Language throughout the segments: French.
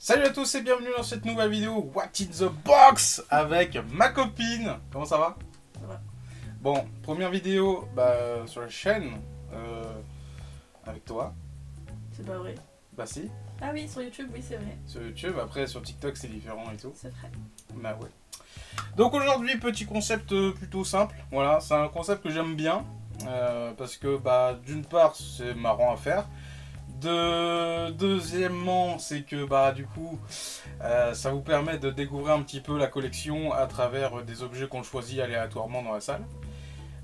Salut à tous et bienvenue dans cette nouvelle vidéo What in the Box avec ma copine. Comment ça va? Ça va. Bon, première vidéo sur la chaîne avec toi. C'est pas vrai. Bah si, Ah oui, sur YouTube, oui, c'est vrai. sur YouTube. Après sur TikTok c'est différent et tout. C'est vrai. Bah ouais. Donc aujourd'hui petit concept plutôt simple. Voilà, c'est un concept que j'aime bien parce que d'une part c'est marrant à faire. Deuxièmement, c'est que du coup, ça vous permet de découvrir un petit peu la collection à travers des objets qu'on choisit aléatoirement dans la salle.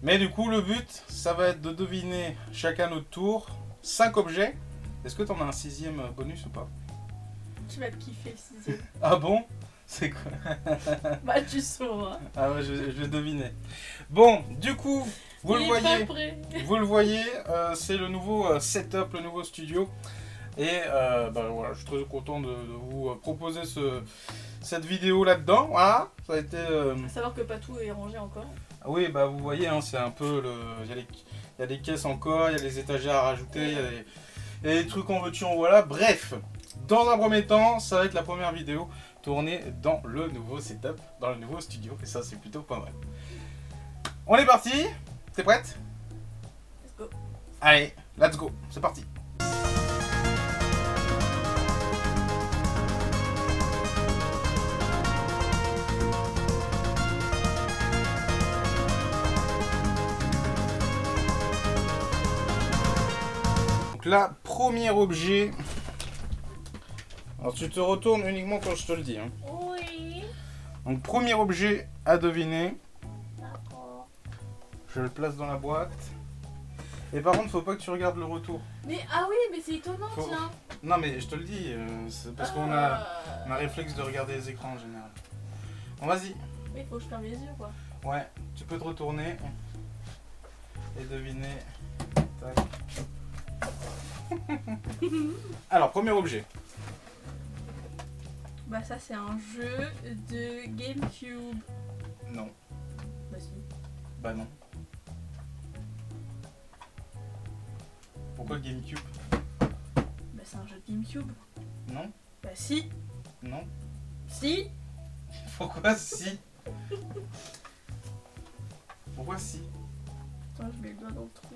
Mais du coup, le but, ça va être de deviner chacun notre tour 5 objets. Est-ce que t'en as un sixième bonus ou pas? Tu vas te kiffer le sixième. Ah bon? C'est quoi? Bah, tu sauras. Ah ouais, je vais deviner. Bon, du coup, vous le Il est voyez. pas prêt. Vous le voyez, c'est le nouveau setup, le nouveau studio. Et voilà, je suis très content de vous proposer cette vidéo là-dedans. Voilà, ça a été. À savoir que pas tout est rangé encore. Ah oui, vous voyez, hein, c'est un peu le. Il y a des caisses encore, il y a des étagères à rajouter, il y a des trucs en veux-tu en voilà. Bref, dans un premier temps, ça va être la première vidéo tournée dans le nouveau setup, dans le nouveau studio. Et ça, c'est plutôt pas mal. On est parti. T'es prête? Let's go. Allez, let's go, c'est parti. Donc là, premier objet. Alors tu te retournes uniquement quand je te le dis. Hein. Oui. Donc premier objet à deviner. D'accord. Je le place dans la boîte. Et par contre, faut pas que tu regardes le retour. Mais ah oui, mais c'est étonnant, Faut- tiens. Non mais je te le dis, c'est parce qu'on a un réflexe de regarder les écrans en général. Bon vas-y. Mais faut que je ferme les yeux, quoi. Ouais, tu peux te retourner et deviner. Tac. Alors, premier objet. Bah, ça, c'est un jeu de GameCube. Non. Bah, si. Bah non. Pourquoi GameCube? Bah, c'est un jeu de GameCube. Non. Bah, si. Non. Si. Pourquoi si? Pourquoi si? Attends, je mets le doigt dans le trou.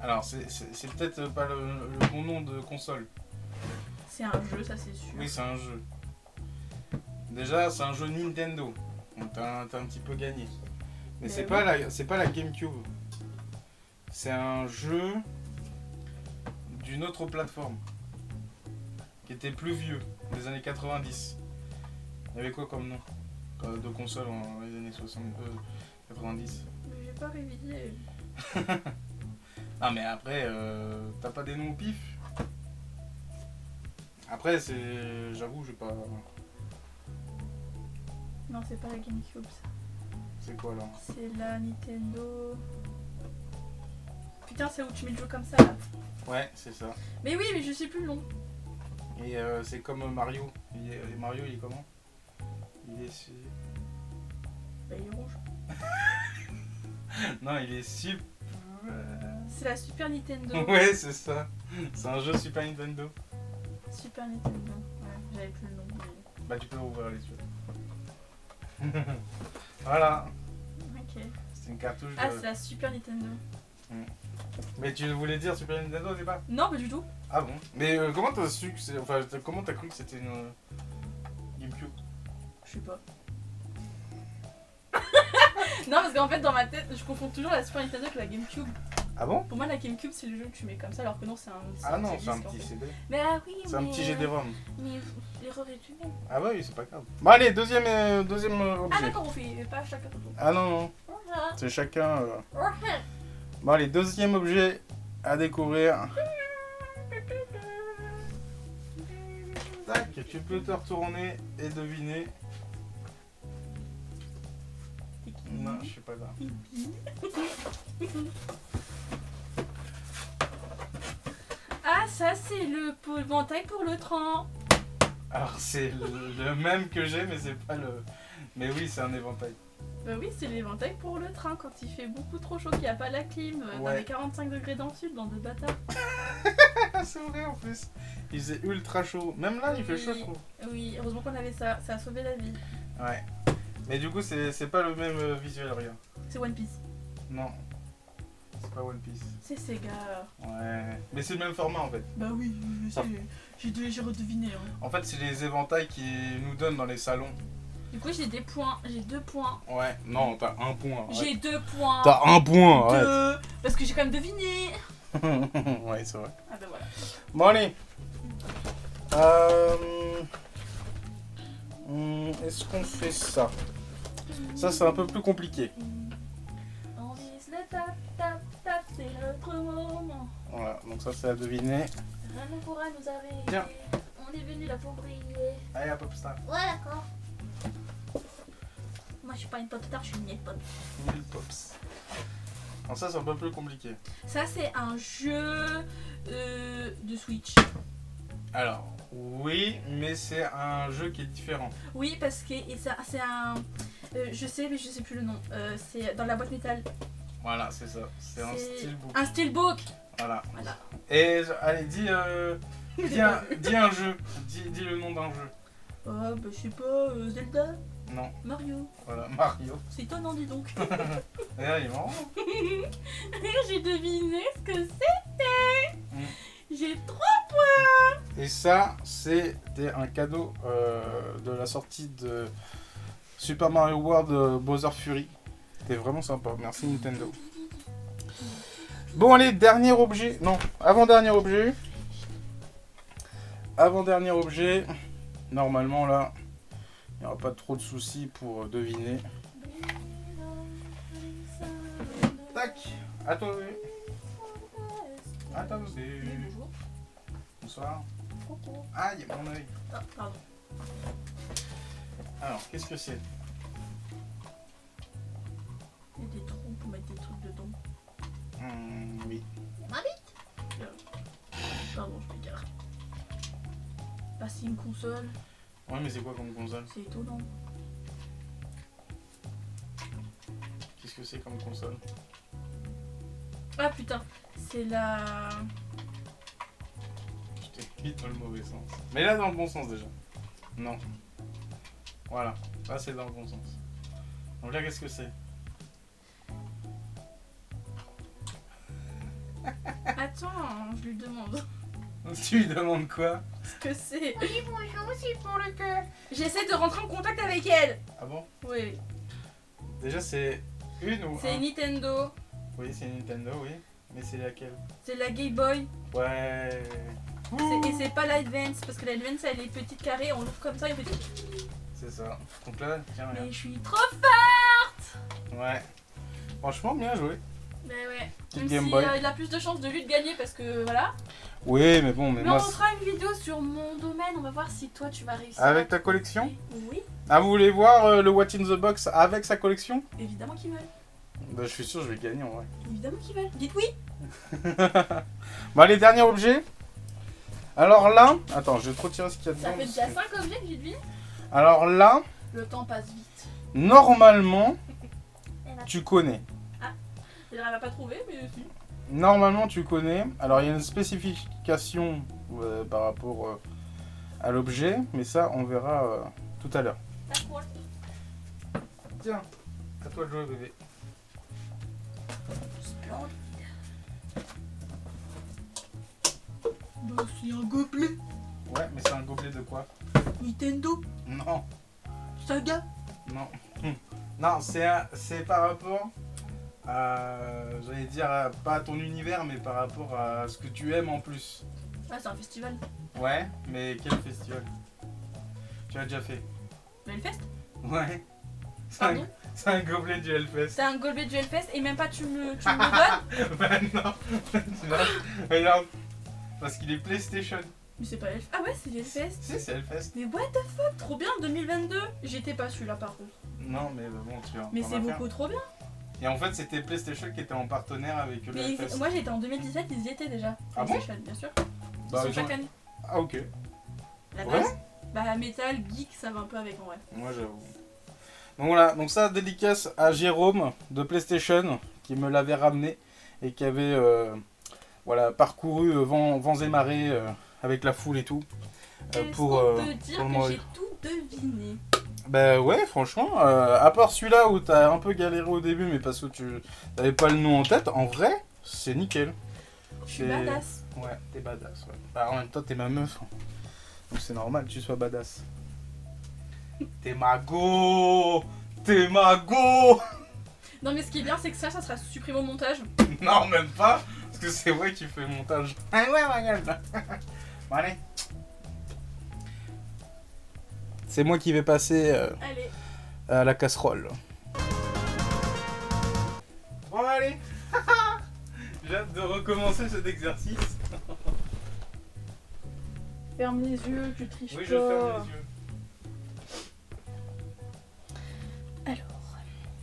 Alors, c'est peut-être pas le bon nom de console. C'est un jeu, ça, c'est sûr. Oui, c'est un jeu. Déjà, c'est un jeu Nintendo. Donc, t'as un petit peu gagné. Mais c'est oui. pas la GameCube. C'est un jeu d'une autre plateforme. Qui était plus vieux, des années 90. Il y avait quoi comme nom de console dans les années 90? Mais j'ai pas révisé. Ah mais après, t'as pas des noms au pif? Après, j'avoue, j'ai pas... Non, c'est pas la GameCube, ça. C'est quoi là? C'est la Nintendo. Putain, c'est où tu mets le jeu comme ça là. Ouais, c'est ça. Mais oui, mais je sais plus le nom. Et c'est comme Mario. Mario, il est comment? Il est... Bah, il est rouge. Non, il est super... C'est la Super Nintendo. Ouais, c'est ça. C'est un jeu Super Nintendo. Super Nintendo. Ouais, j'avais plus le nom. mais- Bah, tu peux ouvrir les yeux. Voilà. Ok. C'est une cartouche Ah, de... c'est la Super Nintendo. Mais tu voulais dire Super Nintendo, c'est pas? Non, pas du tout. Ah bon? Mais comment t'as su que c'est... Enfin, comment t'as cru que c'était une... GameCube? Je sais pas. Non, parce qu'en fait, dans ma tête, je confonds toujours la Super Nintendo avec la GameCube. Ah bon? Pour moi, la GameCube, c'est le jeu que tu mets comme ça, alors que non, c'est un. Ah non, petit c'est un disque, en petit fait. CD. Mais ah oui, C'est un petit GD-ROM. Mais l'erreur est humaine. Ah bah oui, c'est pas grave. Bon allez, deuxième Ah, objet. d'accord, on fait pas chacun ton tour. Ah non, non, c'est chacun... Bon allez, deuxième objet à découvrir. Tac, tu peux te retourner et deviner. Non, je suis pas là. Ah, ça, c'est le éventail pour le train. Alors c'est le même que j'ai, mais c'est pas le... Mais oui, c'est un éventail. Bah oui, c'est l'éventail pour le train quand il fait beaucoup trop chaud, qu'il n'y a pas la clim, dans Ouais. les 45 degrés dans le sud, dans de bâtards. C'est vrai en plus. Il faisait ultra chaud. Même là, il fait chaud, je trouve. Oui, heureusement qu'on avait ça. Ça a sauvé la vie. Ouais. Mais du coup, c'est pas le même visuel, regarde. C'est One Piece. Non. C'est pas One Piece. C'est Sega. Ouais. Mais c'est le même format en fait. Bah oui, j'ai redeviné. Hein. En fait, c'est les éventails qui nous donnent dans les salons. Du coup, j'ai des points. J'ai 2 points. Ouais. Non, t'as un point. J'ai 2 points. T'as un point, ouais. 2. Parce que j'ai quand même deviné. Ouais, c'est vrai. Ah bah voilà. Bon, allez. Est-ce qu'on fait ça? Ça, c'est un peu plus compliqué. On vise le tap, tap, tap, c'est notre moment. Voilà, donc ça, c'est à deviner. Rien ne pourra nous arrêter. Tiens. On est venu là pour briller. Allez, à Popstar. Ouais, d'accord. Moi, je suis pas une pop star, je suis une miette pop. 1000 Pops. Donc ça, c'est un peu plus compliqué. Ça, c'est un jeu de Switch. Alors, oui, mais c'est un jeu qui est différent. Oui, parce que c'est un. Je sais, mais je sais plus le nom. C'est dans la boîte métal. Voilà, c'est ça. C'est un steelbook. Un steelbook. Voilà. Voilà. Et allez, dis un jeu. Dis le nom d'un jeu. Oh, bah, je sais pas, Zelda. Non. Mario. Voilà, Mario. C'est étonnant, dis donc. Et là, il est marrant. J'ai deviné ce que c'était. J'ai 3 points. Et ça, c'était un cadeau de la sortie de Super Mario World Bowser Fury. C'était vraiment sympa. Merci Nintendo. Bon, allez, dernier objet. Non, avant-dernier objet. Avant-dernier objet. Normalement, là, il n'y aura pas trop de soucis pour deviner. Tac. À toi, oui. À toi, oui. Bonjour. Bonsoir. Coucou. Aïe, mon œil. Ah, pardon. Alors, qu'est-ce que c'est? Il y a des trous pour mettre des trucs dedans. Oui. Ma bite. Pardon, je m'égare. Bah, c'est une console. Ouais, mais c'est quoi comme console? C'est étonnant. Qu'est-ce que c'est comme console? Ah putain, c'est la. Je t'ai mis dans le mauvais sens. Mais là, dans le bon sens déjà. Non. Voilà. Là, c'est dans le bon sens. Donc là, qu'est-ce que c'est? Attends, je lui demande Tu lui demandes quoi? ce que c'est. Oui, bonjour, c'est pour le cœur. J'essaie de rentrer en contact avec elle. Ah bon? Oui. Déjà, c'est une ou C'est un? Nintendo. Oui, c'est Nintendo, oui. Mais c'est laquelle? C'est la Game Boy. Ouais. Et c'est pas l'Advance, parce que l'Advance elle est petite carrée, on l'ouvre comme ça et on fait. C'est ça. Donc là, tiens, Mais regarde. je suis trop forte. Ouais. Franchement, bien joué. Mais ouais. Petite Même Game si Boy. il a plus de chances de lui de gagner parce que voilà. Oui, mais bon, mais Mais moi. on fera une vidéo sur mon domaine, on va voir si toi tu vas réussir. Avec ta collection? Oui, Ah, vous voulez voir le What in the Box avec sa collection? évidemment qu'ils veulent. Bah, je suis sûr que je vais gagner en vrai. Évidemment qu'ils veulent. Dites oui. Bon, allez, dernier objet. Alors là, attends, je vais trop tirer ce qu'il y a dedans. Ça fait déjà 5 objets que j'ai devine. Alors là, Le temps passe vite. normalement, tu connais. Elle va pas trouver, mais si. Normalement, tu connais. Alors, il y a une spécification par rapport à l'objet, mais ça, on verra tout à l'heure. D'accord. Tiens, à toi de jouer, bébé. Splendide. Bah, c'est un gobelet. Ouais, mais c'est un gobelet de quoi? Nintendo. Non, Saga. non. Non, c'est par rapport à, j'allais dire, pas à ton univers, mais par rapport à ce que tu aimes en plus. Ah, c'est un festival. Ouais, mais quel festival? Tu as déjà fait? Le Hellfest. Ouais. Pardon. C'est un gobelet du Hellfest. C'est un gobelet du Hellfest et même pas tu me le donnes. Bah non. Regarde. Parce qu'il est PlayStation. Mais c'est pas Hellfest. Ah ouais, c'est Hellfest. Si, c'est Hellfest. Mais what the fuck, trop bien, 2022. J'étais pas celui-là par contre. Non, mais bon, tu vois. Mais c'est beaucoup trop bien. Et en fait, c'était PlayStation qui était en partenaire avec le Mais Hellfest. moi j'étais en 2017, ils y étaient déjà. Ah bon? PlayStation, bien sûr. Ils Bah, sont ils chaque ont- année. Ah, ok. La Ouais. base. Bah Metal, Geek, ça va un peu avec en vrai. Moi, j'avoue. Donc voilà, donc ça, dédicace à Jérôme de PlayStation qui me l'avait ramené et qui avait voilà, parcouru vents et marées avec la foule et tout. Est-ce Pour qu'on peut dire pour le que mois. j'ai tout deviné? Bah ouais, franchement, à part celui-là où t'as un peu galéré au début, mais parce que tu n'avais pas le nom en tête, en vrai, c'est nickel. Je suis badass. Ouais, t'es badass. Ouais. Bah, en même temps, t'es ma meuf. Hein. Donc c'est normal que tu sois badass. T'es ma go. T'es ma go. Non mais ce qui est bien c'est que ça sera supprimé au montage. Non, même pas. Parce que c'est vrai que tu fais le montage. Ah ouais, ma gueule. Bon, allez. C'est moi qui vais passer Allez. à la casserole. Bon, allez. J'ai hâte de recommencer cet exercice. Ferme les yeux, tu triches Oui, pas. je ferme les yeux. Alors,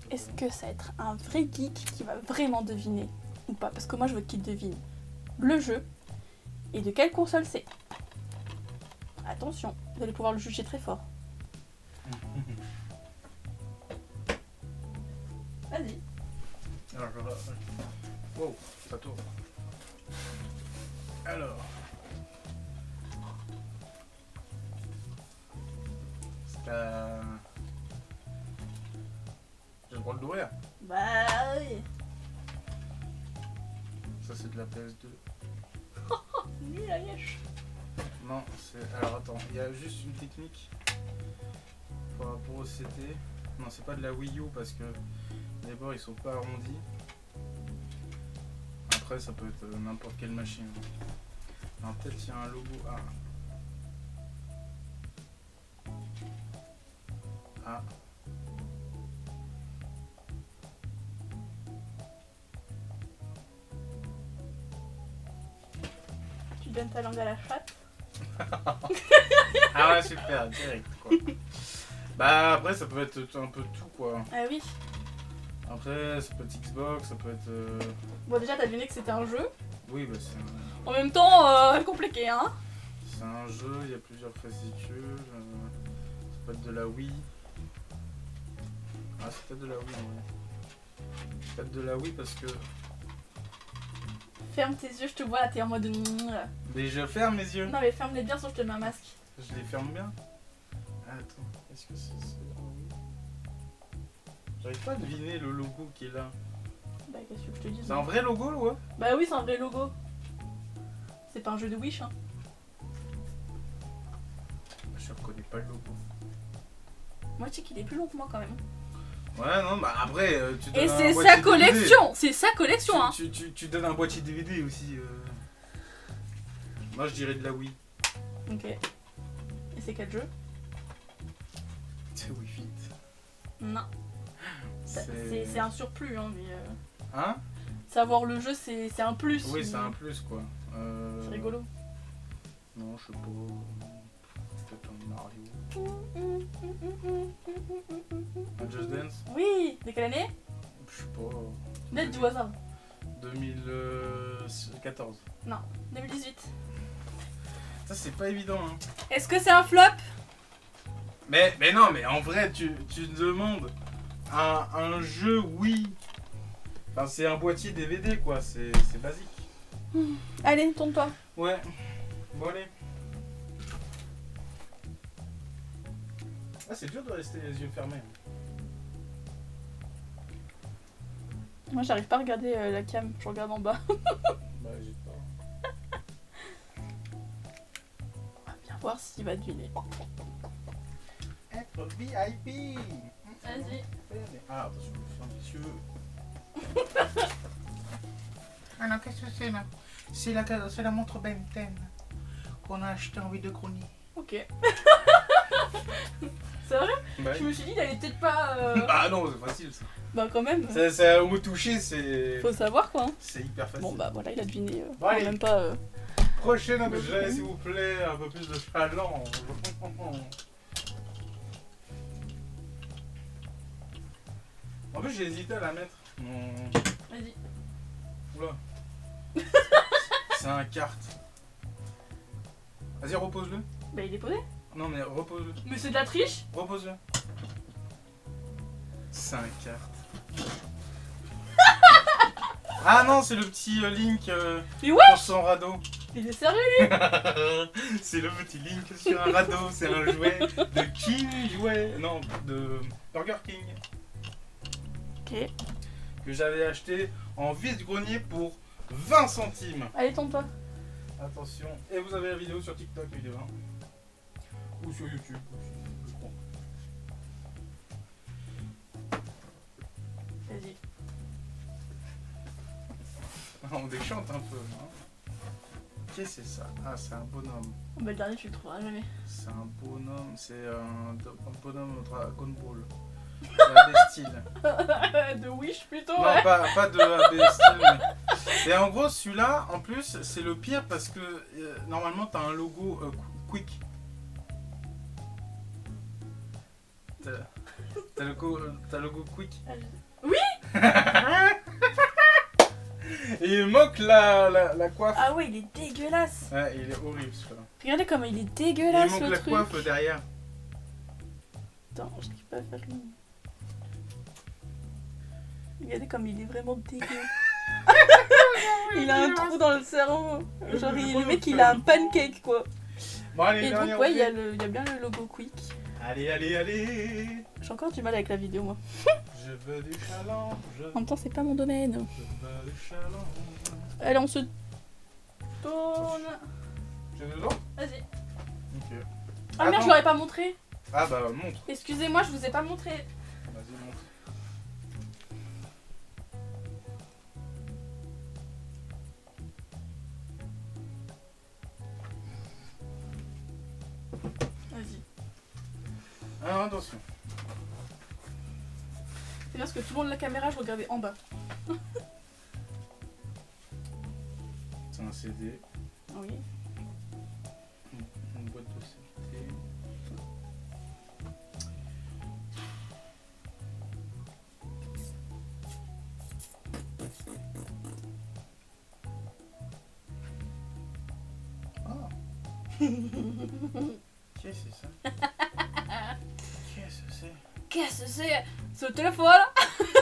est-ce que ça va être un vrai geek qui va vraiment deviner ou pas? Parce que moi je veux qu'il devine le jeu et de quelle console c'est. Attention, vous allez pouvoir le juger très fort. Vas-y. Alors, wow, ça tourne. Alors. C'est un... J'ai le droit de l'ouvrir. Bah oui. Ça, c'est de la PS2. Nul à lièche. Non, c'est... Alors, attends, il y a juste une technique par rapport au CT. Non, c'est pas de la Wii U parce que les bords, ils sont pas arrondis. Après, ça peut être n'importe quelle machine. Alors, peut-être il y a un logo. Ah. Ah. Tu donnes ta langue à la chatte. Ah ouais, super, direct quoi. Bah après ça peut être un peu tout quoi. Ah oui. Après ça peut être Xbox, ça peut être... Bon déjà t'as deviné que c'était un jeu. Oui bah c'est un... En même temps, compliqué hein. C'est un jeu, il y a plusieurs fascicules. Ça peut être de la Wii. Ah c'est peut-être de la Wii en vrai. C'est peut-être de la Wii parce que... Ferme tes yeux, je te vois là, t'es en mode... Mais je ferme mes yeux. Non mais ferme-les bien sinon je te mets un masque. Je les ferme bien. Attends, est-ce que c'est ça? Oui. J'arrive pas à deviner le logo qui est là. Bah qu'est-ce que je te dis? C'est un vrai logo là ouais? Bah oui c'est un vrai logo. C'est pas un jeu de Wish hein. Je reconnais pas le logo. Moi tu sais qu'il est plus long que moi quand même. Ouais non bah après tu donnes Et un c'est boîtier sa DVD. collection. C'est sa collection hein. Tu donnes un boîtier DVD aussi. Moi je dirais de la Wii. Ok. Et c'est quel jeu? C'est Wii Fit. Non. C'est un surplus hein mais... Hein? Savoir le jeu c'est un plus. Oui c'est un plus quoi. C'est rigolo. Non je sais pas. Peut-être un Mario. Un Just Dance? Oui. De quelle année? Je sais pas. Net du hasard. 2014. Non. 2018. Ça c'est pas évident hein. Est-ce que c'est un flop? Mais non mais en vrai tu demandes un jeu oui. Enfin c'est un boîtier DVD quoi, c'est basique. Allez, tourne-toi. Ouais. Bon allez. Ah c'est dur de rester les yeux fermés. Moi j'arrive pas à regarder la cam, je regarde en bas. Bah j'ai pas. On va bien voir s'il va deviner. Être VIP. Vas-y. Ah attention, je ferme les yeux. Ah non, qu'est-ce que c'est là? C'est la montre Benten qu'on a acheté en vidéo chronique. Ok. C'est vrai? Bah, Je me suis dit il allait peut-être pas... bah non, c'est facile ça. Bah quand même. C'est au mot touché, c'est... Faut savoir quoi. Hein. C'est hyper facile. Bon bah voilà, il a deviné. Bon, allez. Même pas... Prochain objet, s'il vous plaît, un peu plus de challenge. En plus, j'ai hésité à la mettre. Vas-y. Oula. C'est un carte. Vas-y, repose-le. Bah il est posé. Non, mais repose-le. Mais c'est de la triche. Repose-le. C'est un carte. Ah non, c'est le petit Link Mais ouais, sur son radeau. il est sérieux? C'est le petit Link sur un radeau. C'est un jouet de King Jouet. Non, de Burger King. Ok. Que j'avais acheté en vide-grenier pour 20 centimes. Allez, tombe-toi. Attention. Et vous avez la vidéo sur TikTok, évidemment. Ou sur YouTube aussi, je crois. Vas-y. On déchante un peu, hein. Qu'est-ce que c'est ça? Ah, c'est un bonhomme. Oh, bah, le dernier, tu le trouveras jamais. C'est un bonhomme, c'est un bonhomme Dragon Ball. C'est AB style. De Wish plutôt, Non, ouais. pas de AB style. Mais... Et en gros, celui-là, en plus, c'est le pire parce que normalement, t'as un logo Quick. T'as le logo Quick. Oui. Et il moque la coiffe. Ah ouais, il est dégueulasse. Ouais, il est horrible celui-là. Regardez comment il est Il dégueulasse manque le la truc. coiffe derrière. Attends, je n'arrive pas à faire le... Regardez comme il est vraiment dégueu. Il a un trou dans le cerveau. Genre, le mec, il a un pancake, quoi. Bon, allez, Et donc, dernière ouais, il y a entrée. bien le logo Quick. Allez. J'ai encore du mal avec la vidéo, moi. Je veux du challenge. En même temps, c'est pas mon domaine. Je veux du challenge. Allez, on se tourne. J'ai dedans? Vas-y. Ok. Ah merde, Attends. je l'aurais pas montré. Ah bah montre. Excusez-moi, je vous ai pas montré. Vas-y, montre. Vas-y. Alors attention. C'est bien parce que tout le long de la caméra, je regardais en bas. C'est un CD. Oui. Une boîte de CD. Ah. Qu'est-ce que c'est ça? Qu'est-ce que c'est? Qu'est-ce que c'est? Ce téléphone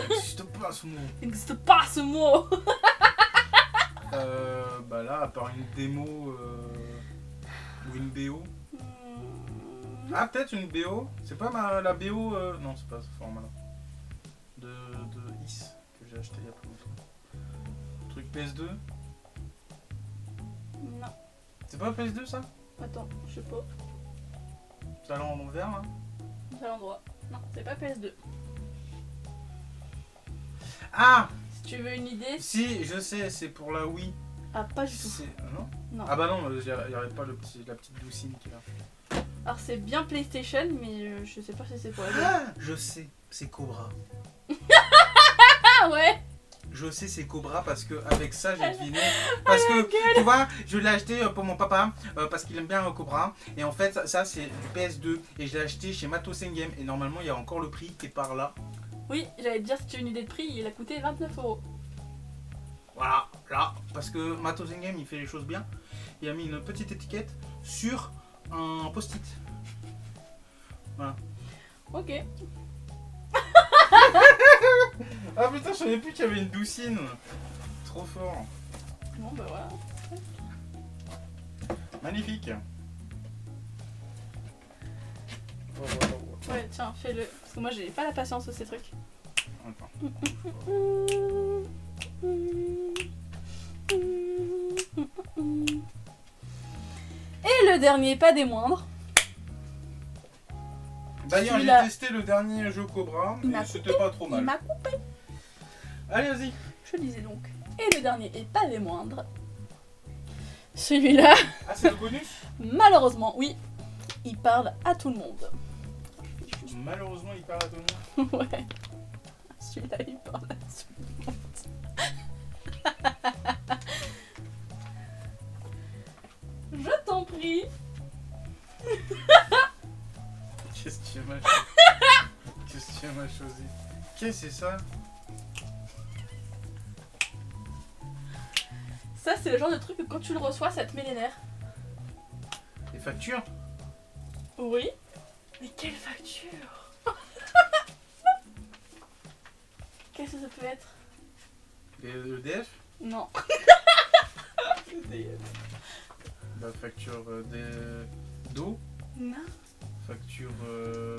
N'existe pas ce mot. Il n'existe pas ce mot. Bah là, à part une démo ou une BO. Ah, peut-être une BO. C'est pas la BO. Non, c'est pas ce format-là. De Is que j'ai acheté il y a pas longtemps. Truc PS2. Non. C'est pas PS2 ça? Attends, je sais pas. Ça l'a en vert là? C'est à l'endroit. Non, c'est pas PS2. Ah! Si tu veux une idée, Si, je sais, c'est pour la Wii. ah, pas du tout. Non? Non. Ah bah non, il n'y aurait pas la petite doucine qui est là. Alors, c'est bien PlayStation, mais je sais pas si c'est pour la Wii. Ah! Je sais, c'est Cobra. Ah ouais. Je sais c'est Cobra parce que avec ça j'ai deviné. Parce que tu vois, je l'ai acheté pour mon papa parce qu'il aime bien Cobra. Et en fait ça c'est du PS2 et je l'ai acheté chez Matos Game. Et normalement il y a encore le prix qui est par là. Oui, j'allais te dire, si tu as une idée de prix, il a coûté 29 €. Voilà, là. Parce que Matos Game il fait les choses bien. Il a mis une petite étiquette sur un post-it. Voilà. Ok. Ah putain, je savais plus qu'il y avait une doucine. Trop fort. Bon bah voilà. Magnifique. Ouais, tiens, fais-le. Parce que moi, j'ai pas la patience de ces trucs. Attends. Et le dernier, pas des moindres. D'ailleurs, j'ai Celui-là. testé le dernier jeu Cobra Il m'a et c'était pas trop Il mal. m'a coupé. Allez, vas-y. Je disais donc. Et le dernier, et pas des moindres. Celui-là, Ah, c'est le bonus? malheureusement, oui, il parle à tout le monde. Malheureusement, il parle à tout le monde. Ouais. Celui-là, il parle à tout le monde. Je t'en prie. Qu'est-ce que tu m'as Qu'est-ce que tu m'as choisi? Qu'est-ce que c'est ça? Ça, c'est le genre de truc que quand tu le reçois, ça te met les nerfs. Les factures? Oui. Mais quelle facture. Qu'est-ce que ça peut être? Et EDF? Non. La facture d'eau? Non. Facture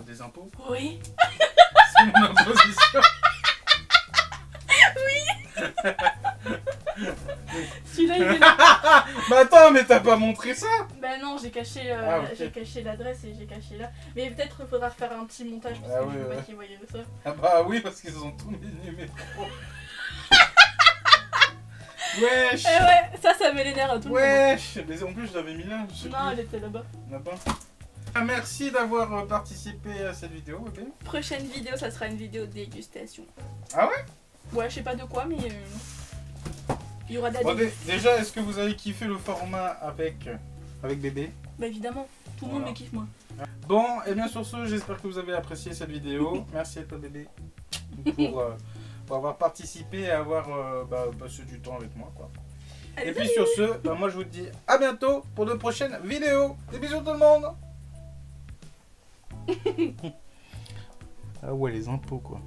des impôts? Oui. C'est mon imposition. Celui-là, il est là. Bah attends, mais t'as pas montré ça? Bah non, j'ai caché, Ok. j'ai caché l'adresse et j'ai caché là. Mais peut-être qu'il faudra faire un petit montage parce Ah que oui, je veux ouais. pas qu'ils voient ça. Ah bah oui, parce qu'ils ont tous mes numéros. Wesh! Eh ouais, ça met les nerfs à tout le monde. Wesh! Mais en plus, je l'avais mis là, je sais Non, elle était là-bas. plus. Là-bas. Ah, merci d'avoir participé à cette vidéo, ok? Prochaine vidéo, ça sera une vidéo de dégustation. Ah ouais? Ouais, je sais pas de quoi, mais il y aura de la Bon, dégustation. déjà, est-ce que vous avez kiffé le format avec bébé? Bah évidemment, tout le monde Voilà. me kiffe moi. Bon, et bien sur ce, j'espère que vous avez apprécié cette vidéo. Merci à toi bébé pour avoir participé et avoir passé du temps avec moi, quoi. Allez, Et puis sur ce, moi je vous dis à bientôt pour de prochaines vidéos. Des bisous tout le monde. Ah ouais, les impôts quoi.